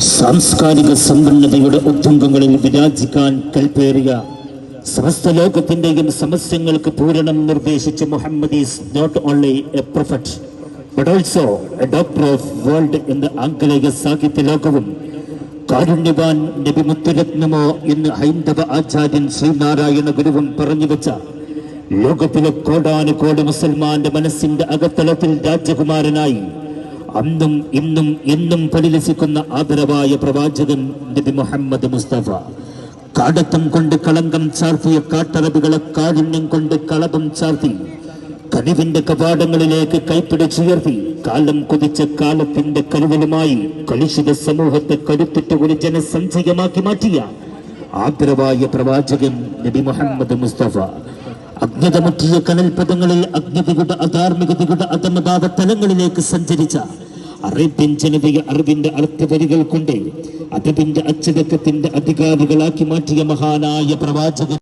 സാംസ്കാരിക സമ്പന്നതയുടെ ഉത്തുംഗങ്ങളിൽ വിരാജിക്കാൻ കൽപ്പേറിയ സമസ്ത ലോകത്തിന്റെയും സമസ്യങ്ങൾക്ക് പൂരണം നിർദ്ദേശിച്ച Muhammad is not only a prophet but also a doctor of world എന്ന ആംഗലേയ സാഹിത്യ ലോകവും കാരുണ്യവാൻ നബി മുത്തുരത്നമോ എന്ന് ഹൈന്ദവ ആചാര്യൻ ശ്രീനാരായണ ഗുരുവും പറഞ്ഞു വെച്ച ലോകത്തിലെ കോടാനുകോടി മുസൽമാന്റെ മനസ്സിന്റെ അകത്തളത്തിൽ രാജകുമാരനായി അന്നും ഇന്നും എന്നും പരിലസിക്കുന്ന ആദരവായ പ്രവാചകൻ നബി മുഹമ്മദ് മുസ്തഫ കാടത്തം കൊണ്ട് കളങ്കം ചാർത്തിയ കാട്ടറബികളെ കാരുണ്യം കൊണ്ട് കളഭം ചാർത്തി കനിവിന്റെ കവാടങ്ങളിലേക്ക് കൈപ്പിടിച്ചുയർത്തി കാലം കുതിച്ച കാലത്തിന്റെ കരുതലുമായി കലുഷിത സമൂഹത്തെ കരുത്തിട്ട ഒരു ജനസഞ്ചയമാക്കി മാറ്റിയ ആദരവായ പ്രവാചകൻ നബി മുഹമ്മദ് മുസ്തഫ അജ്ഞതമുറ്റിയ കനൽപദങ്ങളിൽ അജ്ഞതയുടെ അധാർമികതയുടെ അധമഭാവ തലങ്ങളിലേക്ക് സഞ്ചരിച്ച അറേബ്യൻ ജനതയെ അറിവിന്റെ അർത്ഥവരികൾ കൊണ്ട് അതതിന്റെ അച്ചടക്കത്തിന്റെ അധികാരികളാക്കി മാറ്റിയ മഹാനായ പ്രവാചകൻ